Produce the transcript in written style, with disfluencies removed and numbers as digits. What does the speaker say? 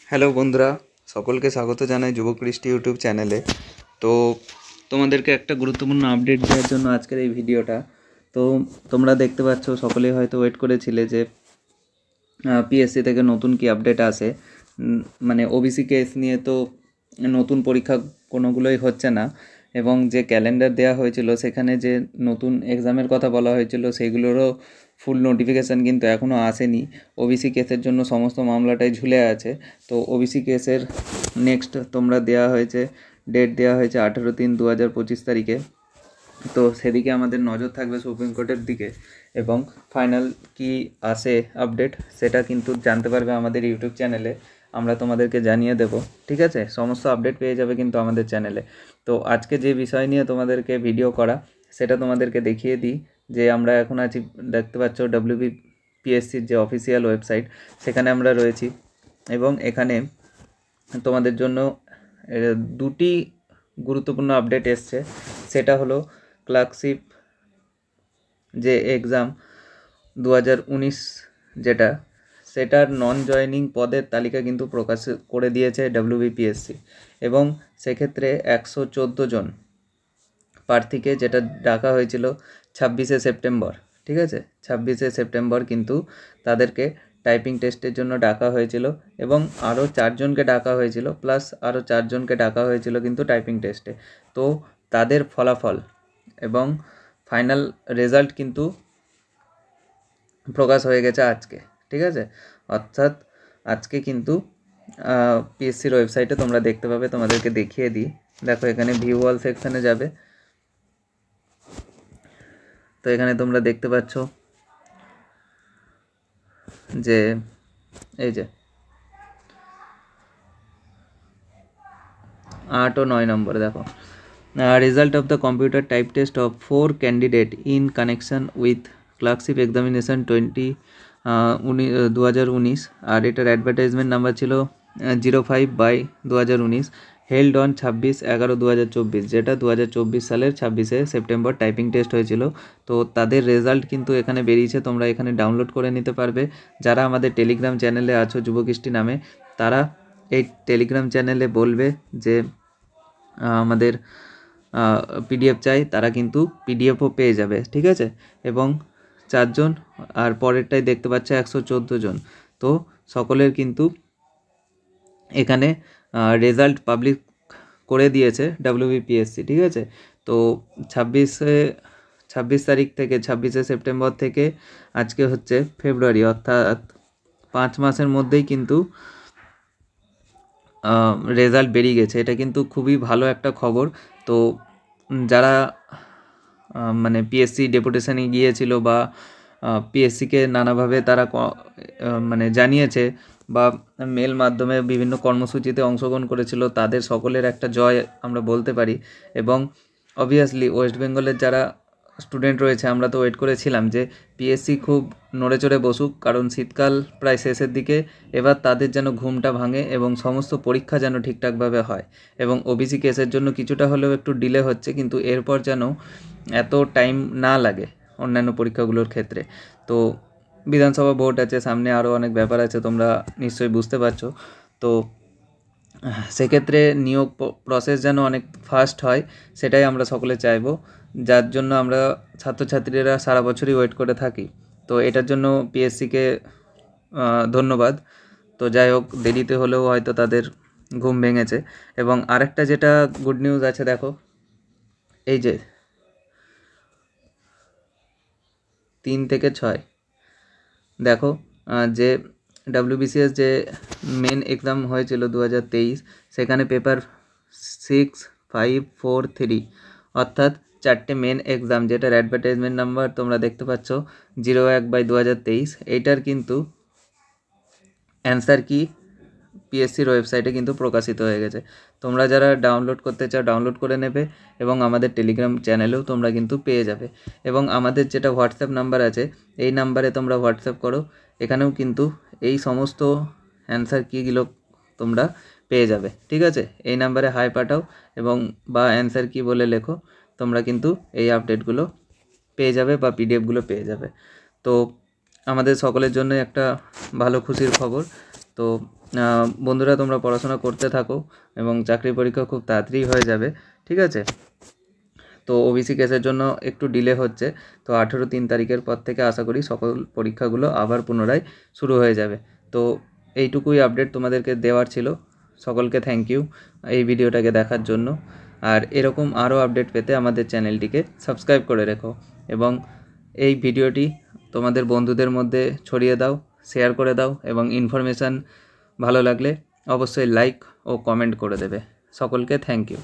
Hello বন্ধুরা, সকলকে স্বাগত জানাই যুবকৃষ্টি ইউটিউব চ্যানেলে। তো তোমাদেরকে একটা গুরুত্বপূর্ণ আপডেট দেওয়ার জন্য আজকের এই ভিডিওটা। তো তোমরা দেখতে পাচ্ছ, সকলেই হয়তো ওয়েট করেছিলে যে পিএসসি থেকে নতুন কি আপডেট আসে। মানে ওবিসি কেস নিয়ে তো নতুন পরীক্ষা কোনোগুলোই হচ্ছে না, এবং যে ক্যালেন্ডার দেওয়া হয়েছিল সেখানে যে নতুন এক্সামের কথা বলা হয়েছিল সেইগুলোরও ফুল নোটিফিকেশান কিন্তু এখনও আসেনি। ওবিসি কেসের জন্য সমস্ত মামলাটাই ঝুলে আছে। তো ওবিসি কেসের নেক্সট তোমরা দেওয়া হয়েছে, ডেট দেওয়া হয়েছে 18/3/2025 তারিখে। তো সেদিকে আমাদের নজর থাকবে সুপ্রিম কোর্টের দিকে, এবং ফাইনাল কি আসে আপডেট সেটা কিন্তু জানতে পারবে আমাদের ইউটিউব চ্যানেলে। আমরা তোমাদেরকে জানিয়ে দেব, ঠিক আছে? সমস্ত আপডেট পেয়ে যাবে কিন্তু আমাদের চ্যানেলে। তো আজকে যে বিষয় নিয়ে তোমাদেরকে ভিডিও করা সেটা তোমাদেরকে দেখিয়ে দিই। যে আমরা এখন আছি, দেখতে পাচ্ছ WBPSCর যে অফিসিয়াল ওয়েবসাইট, সেখানে আমরা রয়েছি। এবং এখানে তোমাদের জন্য দুটি গুরুত্বপূর্ণ আপডেট এসছে। সেটা হলো ক্লার্কশিপ যে এক্সাম 2019 যেটা, সেটার নন জয়েনিং পদের তালিকা কিন্তু প্রকাশ করে দিয়েছে WBPSC। এবং সেক্ষেত্রে 114 জন প্রার্থীকে, যেটা ডাকা হয়েছিল 26শে সেপ্টেম্বর, ঠিক আছে? 26শে সেপ্টেম্বর কিন্তু তাদেরকে টাইপিং টেস্টের জন্য ডাকা হয়েছিল, এবং আরও 4 জনকে ডাকা হয়েছিল, প্লাস আরও 4 জনকে ডাকা হয়েছিল কিন্তু টাইপিং টেস্টে। তো তাদের ফলাফল এবং ফাইনাল রেজাল্ট কিন্তু প্রকাশ হয়ে গেছে আজকে, ঠিক আছে? অর্থাৎ আজকে কিন্তু পিএসসির ওয়েবসাইটে তোমরা দেখতে পাবে। তোমাদেরকে দেখিয়ে দিই, দেখো এখানে ভিউ অল সেকশানে যাবে। তো এখানে তোমরা দেখতে পাচ্ছ যে এই যে 8 ও 9 নম্বর, দেখো result of the computer type test of 4 candidate in connection with clerkship examination 2019। আর এটার অ্যাডভার্টাইজমেন্ট নাম্বার ছিল 05/2019, হেল্ড অন 26/11/2024, যেটা 2024 সালের 26শে সেপ্টেম্বর টাইপিং টেস্ট হয়েছিল। তো তাদের রেজাল্ট কিন্তু এখানে বেরিয়েছে, তোমরা এখানে ডাউনলোড করে নিতে পারবে। যারা আমাদের টেলিগ্রাম চ্যানেলে আছো যুবকৃষ্টি নামে, তারা এই টেলিগ্রাম চ্যানেলে বলবে যে আমাদের পিডিএফ চাই, তারা কিন্তু পিডিএফও পেয়ে যাবে, ঠিক আছে? এবং 4 জন, আর পরেরটাই দেখতে পাচ্ছে 114 জন। তো সকলের কিন্তু এখানে রেজাল্ট পাবলিক করে দিয়েছে WBPSC, ঠিক আছে? তো 26 তারিখ থেকে 26শে সেপ্টেম্বর থেকে আজকে হচ্ছে ফেব্রুয়ারি, অর্থাৎ 5 মাসের মধ্যেই কিন্তু রেজাল্ট বেরিয়ে গেছে। এটা কিন্তু খুবই ভালো একটা খবর। তো যারা মানে পিএসসি ডেপুটেশনে গিয়েছিল বা পিএসসিকে নানাভাবে তারা মানে জানিয়েছে বা মেল মাধ্যমে বিভিন্ন কর্মসূচিতে অংশগ্রহণ করেছিল, তাদের সকলের একটা জয় আমরা বলতে পারি। এবং অবভিয়াসলি ওয়েস্ট বেঙ্গলের যারা স্টুডেন্ট রয়েছে, আমরা তো ওয়েট করেছিলাম যে পিএসসি খুব নড়ে চড়ে বসুক, কারণ শীতকাল প্রায় শেষের দিকে। এবার তাদের যেন ঘুমটা ভাঙে এবং সমস্ত পরীক্ষা যেন ঠিকঠাকভাবে হয়। এবং ওবিসি কেসের জন্য কিছুটা হলেও একটু ডিলে হচ্ছে, কিন্তু এরপর যেন এত টাইম না লাগে অন্যান্য পরীক্ষাগুলোর ক্ষেত্রে। তো বিধানসভা ভোট আছে সামনে, আরও অনেক ব্যাপার আছে, তোমরা নিশ্চয়ই বুঝতে পারছো। তো সেক্ষেত্রে নিয়োগ প্রসেস যেন অনেক ফাস্ট হয়, সেটাই আমরা সকলে চাইবো, যার জন্য আমরা ছাত্রছাত্রীরা সারা বছরই ওয়েট করে থাকি। তো এটার জন্য পিএসসিকে ধন্যবাদ। তো যাই হোক, দেরিতে হলেও হয়তো তাদের ঘুম ভেঙেছে। এবং আরেকটা যেটা গুড নিউজ আছে, দেখো এই যে 3 থেকে 6, দেখো যে WBCS যে মেন এক্সাম হয়েছিল 2023, সেখানে পেপার 6, 5, 4, 3, অর্থাৎ 4টে মেন এক্সাম, যেটার অ্যাডভার্টাইজমেন্ট নাম্বার তোমরা দেখতে পাচ্ছ 01/2023। এইটার কিন্তু অ্যান্সার কি পিএসসির ওয়েবসাইটে কিন্তু প্রকাশিত হয়ে গেছে। তোমরা যারা ডাউনলোড করতে চাও ডাউনলোড করে নেবে, এবং আমাদের টেলিগ্রাম চ্যানেলেও তোমরা কিন্তু পেয়ে যাবে। এবং আমাদের যেটা হোয়াটসঅ্যাপ নাম্বার আছে, এই নাম্বারে তোমরা হোয়াটসঅ্যাপ করো, এখানেও কিন্তু এই সমস্ত অ্যান্সার কিগুলো তোমরা পেয়ে যাবে, ঠিক আছে? এই নাম্বারে হাই পাঠাও এবং বা অ্যান্সার কি বলে লেখো, তোমরা কিন্তু এই আপডেটগুলো পেয়ে যাবে বা পিডিএফগুলো পেয়ে যাবে। তো আমাদের সকলের জন্য একটা ভালো খুশির খবর। তো বন্ধুরা তোমরা পড়াশোনা করতে থাকো এবং চাকরি পরীক্ষা খুব তাড়াতাড়ি হয়ে যাবে, ঠিক আছে। তো ওবিসি কেসের জন্য একটু ডিলে হচ্ছে, তো 18-3 তারিখের পর থেকে আশা করি সকল পরীক্ষাগুলো আবার পুনরায় শুরু হয়ে যাবে। তো এইটুকুই আপডেট তোমাদেরকে দেওয়ার ছিল। সকলকে থ্যাংক ইউ এই ভিডিওটাকে দেখার জন্য। আর এরকম আরও আপডেট পেতে আমাদের চ্যানেলটিকে সাবস্ক্রাইব করে রেখো এবং এই ভিডিওটি তোমাদের বন্ধুদের মধ্যে ছড়িয়ে দাও, শেয়ার করে দাও এবং ইনফরমেশান ভালো লাগলে অবশ্যই লাইক ও কমেন্ট করে দেবে। সকলকে থ্যাংক ইউ।